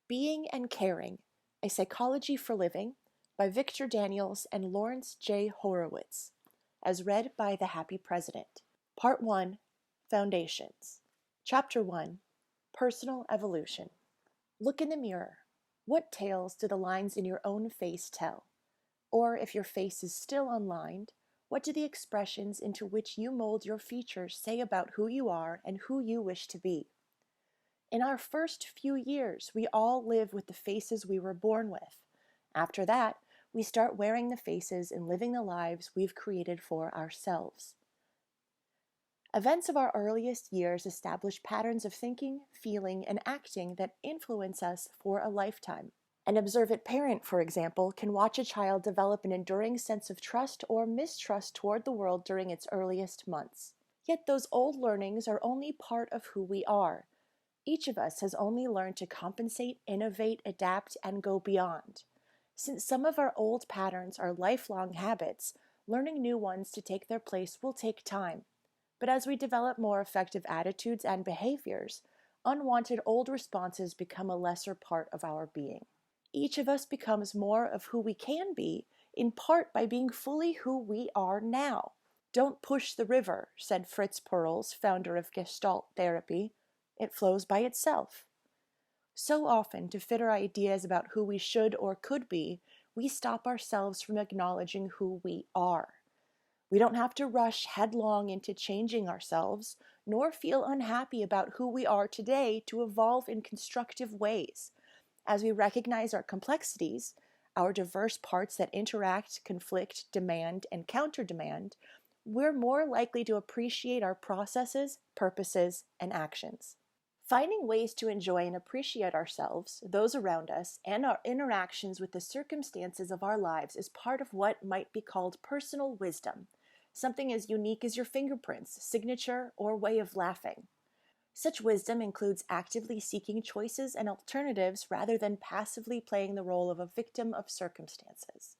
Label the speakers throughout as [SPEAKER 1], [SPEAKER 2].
[SPEAKER 1] Being and Caring, A Psychology for Living by Victor Daniels and Laurence J. Horowitz, as read by the Happy President. Part 1, Foundations. Chapter 1, Personal Evolution. Look in the mirror. What tales do the lines in your own face tell? Or if your face is still unlined, what do the expressions into which you mold your features say about who you are and who you wish to be? In our first few years, we all live with the faces we were born with. After that, we start wearing the faces and living the lives we've created for ourselves. Events of our earliest years establish patterns of thinking, feeling, and acting that influence us for a lifetime. An observant parent, for example, can watch a child develop an enduring sense of trust or mistrust toward the world during its earliest months. Yet those old learnings are only part of who we are. Each of us has only learned to compensate, innovate, adapt, and go beyond. Since some of our old patterns are lifelong habits, learning new ones to take their place will take time. But as we develop more effective attitudes and behaviors, unwanted old responses become a lesser part of our being. Each of us becomes more of who we can be, in part by being fully who we are now. Don't push the river, said Fritz Perls, founder of Gestalt therapy. It flows by itself. So often, to fit our ideas about who we should or could be, we stop ourselves from acknowledging who we are. We don't have to rush headlong into changing ourselves, nor feel unhappy about who we are today to evolve in constructive ways. As we recognize our complexities, our diverse parts that interact, conflict, demand, and counter-demand, we're more likely to appreciate our processes, purposes, and actions. Finding ways to enjoy and appreciate ourselves, those around us, and our interactions with the circumstances of our lives is part of what might be called personal wisdom, something as unique as your fingerprints, signature, or way of laughing. Such wisdom includes actively seeking choices and alternatives rather than passively playing the role of a victim of circumstances.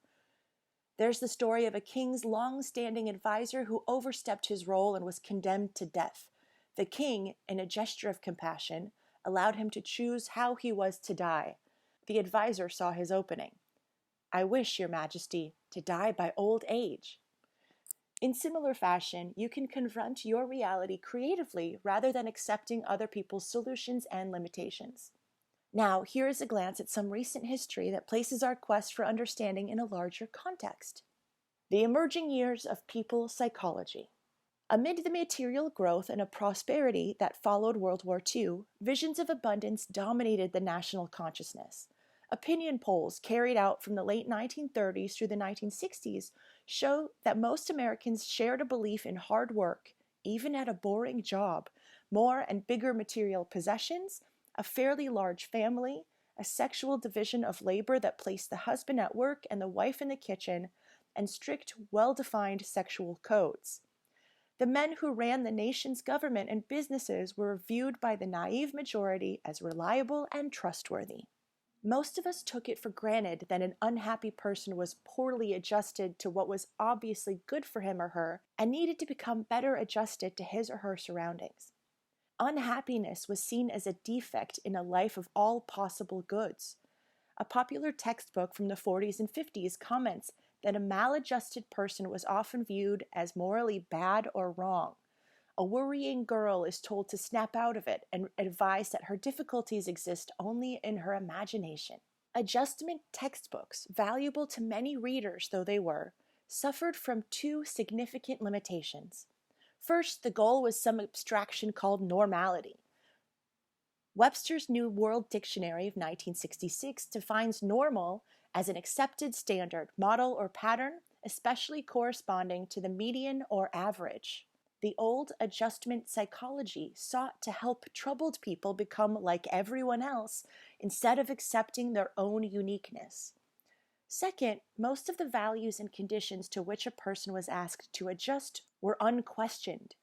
[SPEAKER 1] There's the story of a king's long-standing advisor who overstepped his role and was condemned to death. The king, in a gesture of compassion, allowed him to choose how he was to die. The advisor saw his opening. "I wish, Your Majesty, to die by old age." In similar fashion, you can confront your reality creatively rather than accepting other people's solutions and limitations. Now, here is a glance at some recent history that places our quest for understanding in a larger context. The emerging years of people psychology. Amid the material growth and a prosperity that followed World War II, visions of abundance dominated the national consciousness. Opinion polls carried out from the late 1930s through the 1960s show that most Americans shared a belief in hard work, even at a boring job, more and bigger material possessions, a fairly large family, a sexual division of labor that placed the husband at work and the wife in the kitchen, and strict, well-defined sexual codes. The men who ran the nation's government and businesses were viewed by the naive majority as reliable and trustworthy. Most of us took it for granted that an unhappy person was poorly adjusted to what was obviously good for him or her and needed to become better adjusted to his or her surroundings. Unhappiness was seen as a defect in a life of all possible goods. A popular textbook from the 40s and 50s comments that a maladjusted person was often viewed as morally bad or wrong. A worrying girl is told to snap out of it and advised that her difficulties exist only in her imagination. Adjustment textbooks, valuable to many readers though they were, suffered from two significant limitations. First, the goal was some abstraction called normality. Webster's New World Dictionary of 1966 defines normal as an accepted standard, model, or pattern, especially corresponding to the median or average. The old adjustment psychology sought to help troubled people become like everyone else instead of accepting their own uniqueness. Second, most of the values and conditions to which a person was asked to adjust were unquestioned.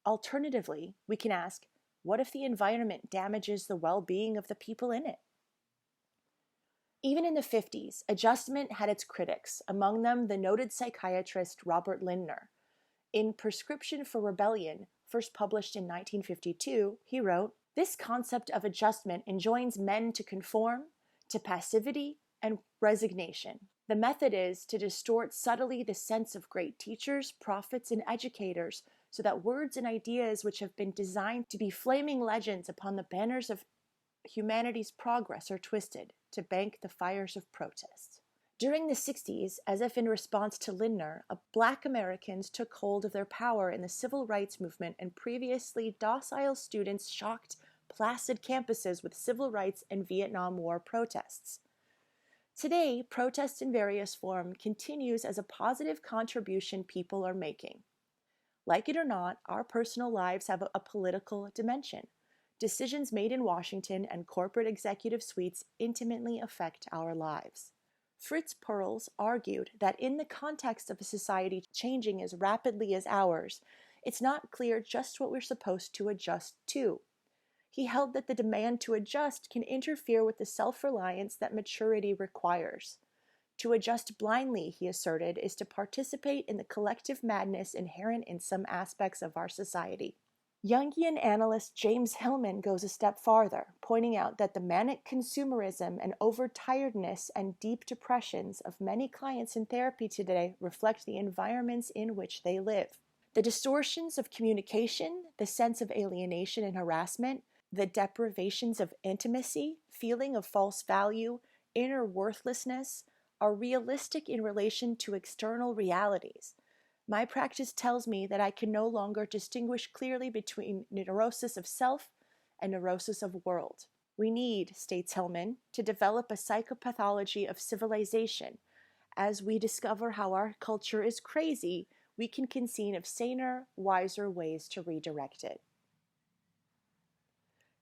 [SPEAKER 1] Alternatively, we can ask, what if the environment damages the well-being of the people in it? Even in the 50s, adjustment had its critics, among them the noted psychiatrist Robert Lindner. In Prescription for Rebellion, first published in 1952, he wrote, This concept of adjustment enjoins men to conform to passivity and resignation. The method is to distort subtly the sense of great teachers, prophets, and educators so that words and ideas which have been designed to be flaming legends upon the banners of humanity's progress are twisted to bank the fires of protest. During the 60s, as if in response to Lindner, Black Americans took hold of their power in the civil rights movement, and previously docile students shocked placid campuses with civil rights and Vietnam War protests. Today, protest in various forms continues as a positive contribution people are making. Like it or not, our personal lives have a political dimension. Decisions made in Washington and corporate executive suites intimately affect our lives. Fritz Perls argued that in the context of a society changing as rapidly as ours, it's not clear just what we're supposed to adjust to. He held that the demand to adjust can interfere with the self-reliance that maturity requires. To adjust blindly, he asserted, is to participate in the collective madness inherent in some aspects of our society. Jungian analyst James Hillman goes a step farther, pointing out that the manic consumerism and overtiredness and deep depressions of many clients in therapy today reflect the environments in which they live. The distortions of communication, the sense of alienation and harassment, the deprivations of intimacy, feeling of false value, inner worthlessness, are realistic in relation to external realities. My practice tells me that I can no longer distinguish clearly between neurosis of self and neurosis of world. We need, states Hillman, to develop a psychopathology of civilization. As we discover how our culture is crazy, we can conceive of saner, wiser ways to redirect it.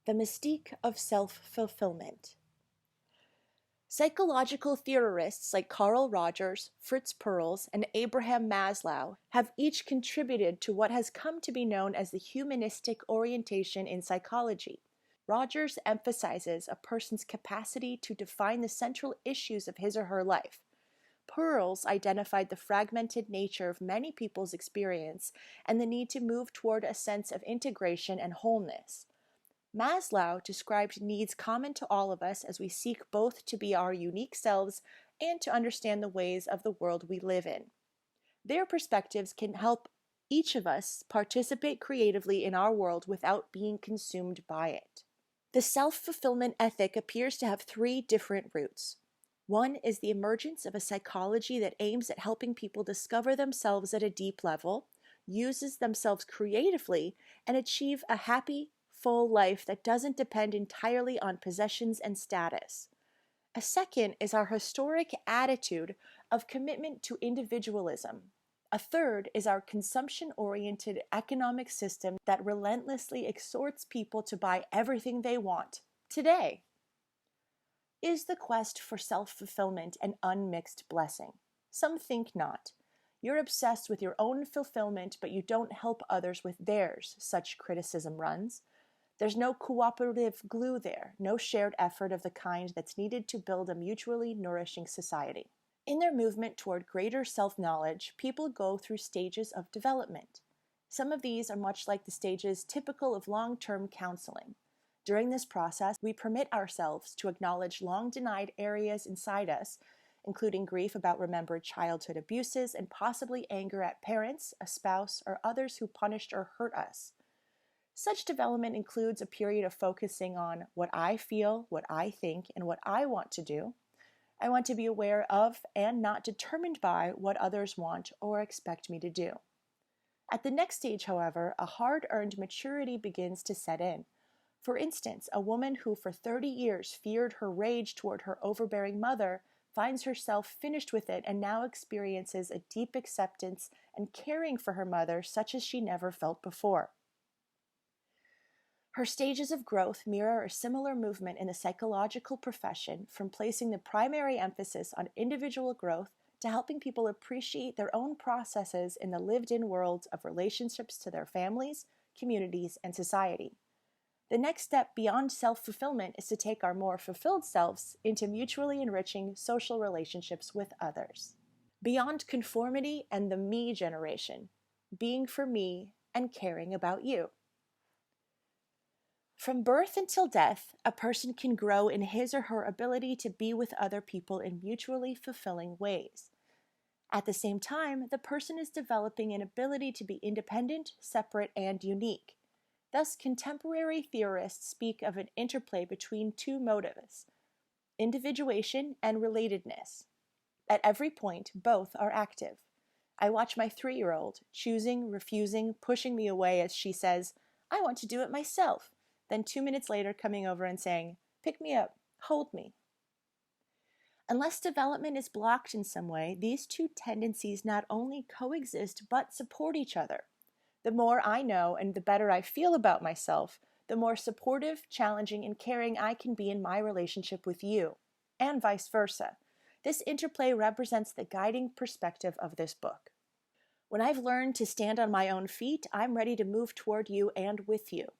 [SPEAKER 1] The mystique of self-fulfillment. Psychological theorists like Carl Rogers, Fritz Perls, and Abraham Maslow have each contributed to what has come to be known as the humanistic orientation in psychology. Rogers emphasizes a person's capacity to define the central issues of his or her life. Perls identified the fragmented nature of many people's experience and the need to move toward a sense of integration and wholeness. Maslow described needs common to all of us as we seek both to be our unique selves and to understand the ways of the world we live in. Their perspectives can help each of us participate creatively in our world without being consumed by it. The self-fulfillment ethic appears to have three different roots. One is the emergence of a psychology that aims at helping people discover themselves at a deep level, uses themselves creatively, and achieve a happy, full life that doesn't depend entirely on possessions and status. A second is our historic attitude of commitment to individualism. A third is our consumption-oriented economic system that relentlessly exhorts people to buy everything they want today. Is the quest for self-fulfillment an unmixed blessing? Some think not. You're obsessed with your own fulfillment, but you don't help others with theirs, such criticism runs. There's no cooperative glue there, no shared effort of the kind that's needed to build a mutually nourishing society. In their movement toward greater self-knowledge, people go through stages of development. Some of these are much like the stages typical of long-term counseling. During this process, we permit ourselves to acknowledge long-denied areas inside us, including grief about remembered childhood abuses and possibly anger at parents, a spouse, or others who punished or hurt us. Such development includes a period of focusing on what I feel, what I think, and what I want to do. I want to be aware of and not determined by what others want or expect me to do. At the next stage, however, a hard-earned maturity begins to set in. For instance, a woman who for 30 years feared her rage toward her overbearing mother finds herself finished with it and now experiences a deep acceptance and caring for her mother such as she never felt before. Her stages of growth mirror a similar movement in the psychological profession, from placing the primary emphasis on individual growth to helping people appreciate their own processes in the lived-in worlds of relationships to their families, communities, and society. The next step beyond self-fulfillment is to take our more fulfilled selves into mutually enriching social relationships with others. Beyond conformity and the me generation, being for me and caring about you. From birth until death, a person can grow in his or her ability to be with other people in mutually fulfilling ways. At the same time, the person is developing an ability to be independent, separate, and unique. Thus, contemporary theorists speak of an interplay between two motives, individuation and relatedness. At every point, both are active. I watch my 3-year-old, choosing, refusing, pushing me away as she says, "I want to do it myself," then 2 minutes later coming over and saying, "Pick me up, hold me." Unless development is blocked in some way, these two tendencies not only coexist but support each other. The more I know and the better I feel about myself, the more supportive, challenging, and caring I can be in my relationship with you, and vice versa. This interplay represents the guiding perspective of this book. When I've learned to stand on my own feet, I'm ready to move toward you and with you.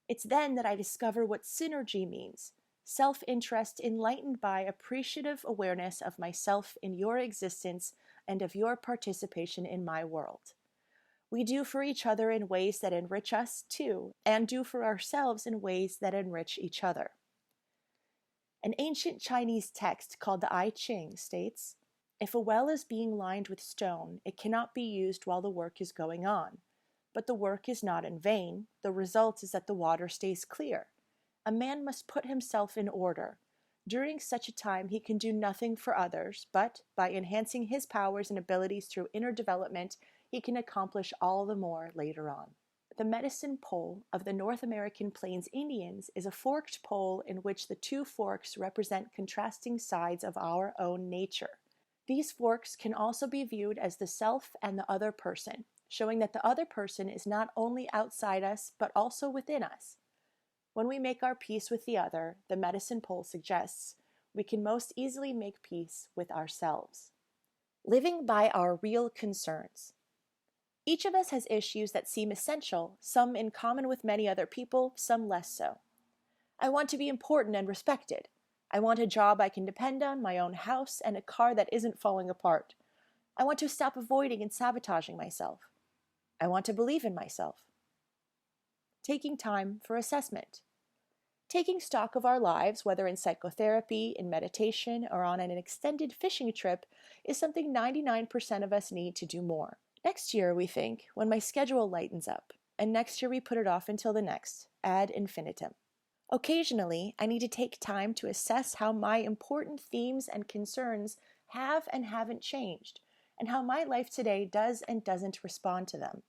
[SPEAKER 1] It's then that I discover what synergy means. Self-interest enlightened by appreciative awareness of myself in your existence and of your participation in my world. We do for each other in ways that enrich us too, and do for ourselves in ways that enrich each other. An ancient Chinese text called the I Ching states, "If a well is being lined with stone, it cannot be used while the work is going on. But the work is not in vain. The result is that the water stays clear. A man must put himself in order. During such a time he can do nothing for others, but by enhancing his powers and abilities through inner development, he can accomplish all the more later on." The medicine pole of the North American Plains Indians is a forked pole in which the two forks represent contrasting sides of our own nature. These forks can also be viewed as the self and the other person, showing that the other person is not only outside us, but also within us. When we make our peace with the other, the medicine pole suggests, we can most easily make peace with ourselves. Living by our real concerns. Each of us has issues that seem essential, some in common with many other people, some less so. I want to be important and respected. I want a job I can depend on, my own house, and a car that isn't falling apart. I want to stop avoiding and sabotaging myself. I want to believe in myself. Taking time for assessment. Taking stock of our lives, whether in psychotherapy, in meditation, or on an extended fishing trip, is something 99% of us need to do more. Next year, we think, when my schedule lightens up, and next year we put it off until the next, ad infinitum. Occasionally, I need to take time to assess how my important themes and concerns have and haven't changed, and how my life today does and doesn't respond to them.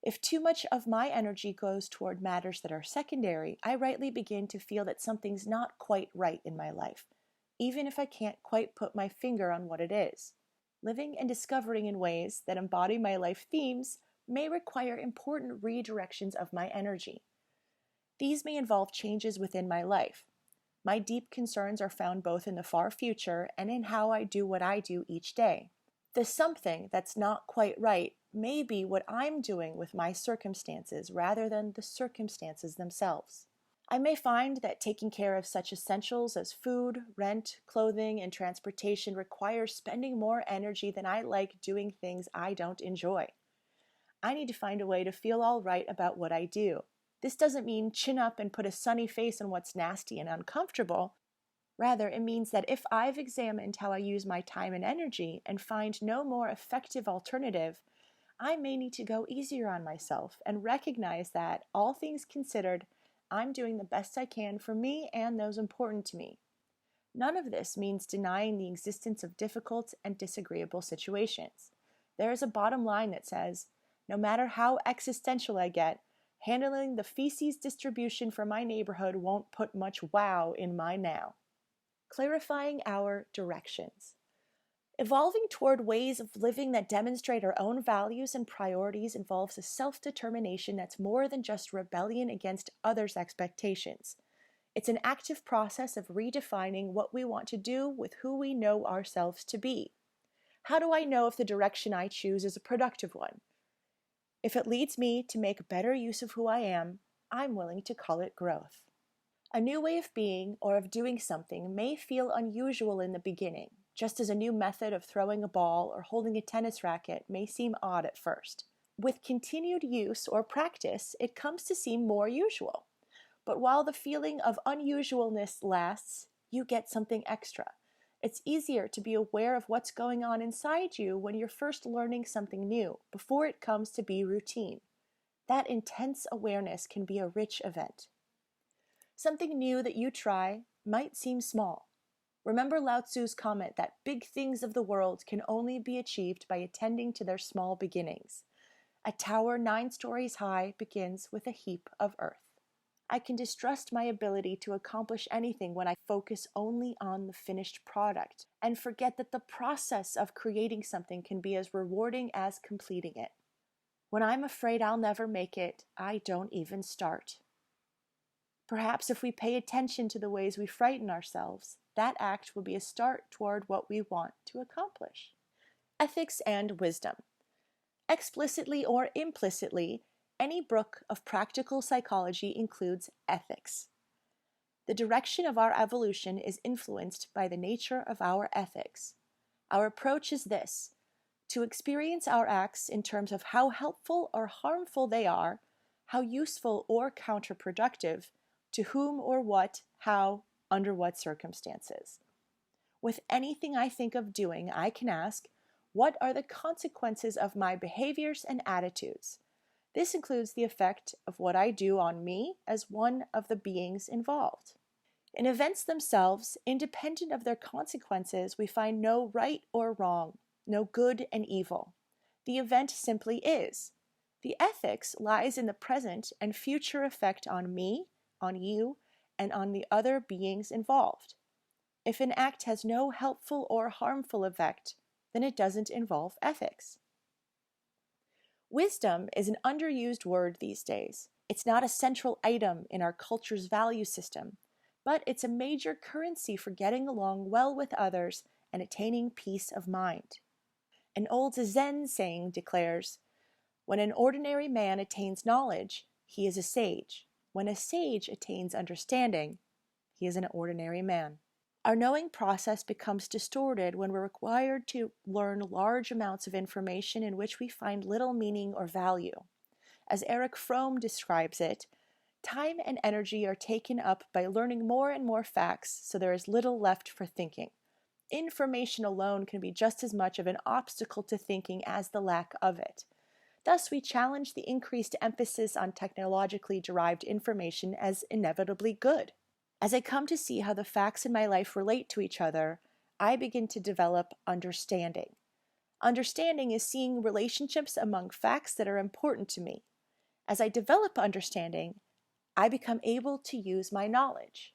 [SPEAKER 1] If too much of my energy goes toward matters that are secondary, I rightly begin to feel that something's not quite right in my life, even if I can't quite put my finger on what it is. Living and discovering in ways that embody my life themes may require important redirections of my energy. These may involve changes within my life. My deep concerns are found both in the far future and in how I do what I do each day. The something that's not quite right may be what I'm doing with my circumstances rather than the circumstances themselves. I may find that taking care of such essentials as food, rent, clothing, and transportation requires spending more energy than I like doing things I don't enjoy. I need to find a way to feel all right about what I do. This doesn't mean chin up and put a sunny face on what's nasty and uncomfortable. Rather, it means that if I've examined how I use my time and energy and find no more effective alternative, I may need to go easier on myself and recognize that, all things considered, I'm doing the best I can for me and those important to me. None of this means denying the existence of difficult and disagreeable situations. There is a bottom line that says, no matter how existential I get, handling the feces distribution for my neighborhood won't put much wow in my now. Clarifying our directions. Evolving toward ways of living that demonstrate our own values and priorities involves a self-determination that's more than just rebellion against others' expectations. It's an active process of redefining what we want to do with who we know ourselves to be. How do I know if the direction I choose is a productive one? If it leads me to make better use of who I am, I'm willing to call it growth. A new way of being or of doing something may feel unusual in the beginning, just as a new method of throwing a ball or holding a tennis racket may seem odd at first. With continued use or practice, it comes to seem more usual. But while the feeling of unusualness lasts, you get something extra. It's easier to be aware of what's going on inside you when you're first learning something new, before it comes to be routine. That intense awareness can be a rich event. Something new that you try might seem small. Remember Lao Tzu's comment that big things of the world can only be achieved by attending to their small beginnings. A tower 9 stories high begins with a heap of earth. I can distrust my ability to accomplish anything when I focus only on the finished product and forget that the process of creating something can be as rewarding as completing it. When I'm afraid I'll never make it, I don't even start. Perhaps if we pay attention to the ways we frighten ourselves, that act will be a start toward what we want to accomplish. Ethics and wisdom. Explicitly or implicitly, any book of practical psychology includes ethics. The direction of our evolution is influenced by the nature of our ethics. Our approach is this: to experience our acts in terms of how helpful or harmful they are, how useful or counterproductive, to whom or what, how, under what circumstances. With anything I think of doing, I can ask, what are the consequences of my behaviors and attitudes? This includes the effect of what I do on me as one of the beings involved. In events themselves, independent of their consequences, we find no right or wrong, no good and evil. The event simply is. The ethics lies in the present and future effect on me, on you, and on the other beings involved. If an act has no helpful or harmful effect, then it doesn't involve ethics. Wisdom is an underused word these days. It's not a central item in our culture's value system, but it's a major currency for getting along well with others and attaining peace of mind. An old Zen saying declares, "When an ordinary man attains knowledge, he is a sage. When a sage attains understanding, he is an ordinary man." Our knowing process becomes distorted when we're required to learn large amounts of information in which we find little meaning or value. As Erich Fromm describes it, time and energy are taken up by learning more and more facts, so there is little left for thinking. Information alone can be just as much of an obstacle to thinking as the lack of it. Thus, we challenge the increased emphasis on technologically derived information as inevitably good. As I come to see how the facts in my life relate to each other, I begin to develop understanding. Understanding is seeing relationships among facts that are important to me. As I develop understanding, I become able to use my knowledge.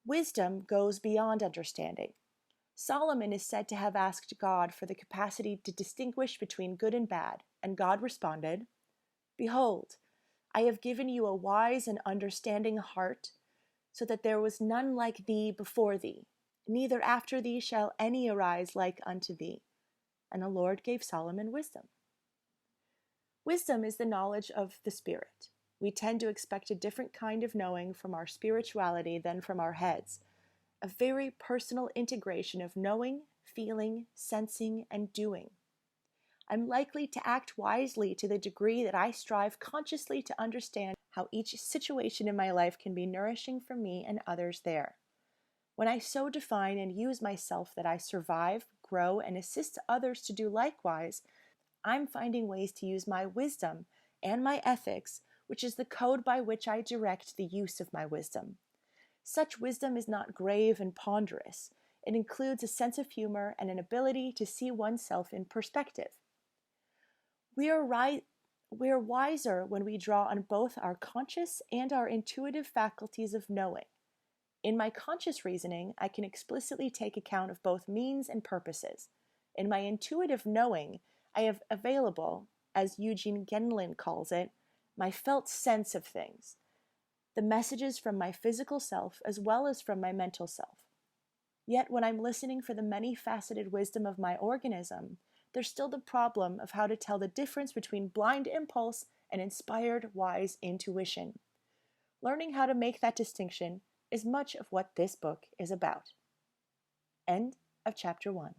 [SPEAKER 1] Wisdom goes beyond understanding. Solomon is said to have asked God for the capacity to distinguish between good and bad, and God responded, "Behold, I have given you a wise and understanding heart, so that there was none like thee before thee, neither after thee shall any arise like unto thee." And the Lord gave Solomon wisdom. Wisdom is the knowledge of the Spirit. We tend to expect a different kind of knowing from our spirituality than from our heads, a very personal integration of knowing, feeling, sensing, and doing. I'm likely to act wisely to the degree that I strive consciously to understand how each situation in my life can be nourishing for me and others there. When I so define and use myself that I survive, grow, and assist others to do likewise, I'm finding ways to use my wisdom and my ethics, which is the code by which I direct the use of my wisdom. Such wisdom is not grave and ponderous. It includes a sense of humor and an ability to see oneself in perspective. We are wiser when we draw on both our conscious and our intuitive faculties of knowing. In my conscious reasoning, I can explicitly take account of both means and purposes. In my intuitive knowing, I have available, as Eugene Gendlin calls it, my felt sense of things, the messages from my physical self as well as from my mental self. Yet when I'm listening for the many-faceted wisdom of my organism, there's still the problem of how to tell the difference between blind impulse and inspired, wise intuition. Learning how to make that distinction is much of what this book is about. End of chapter 1.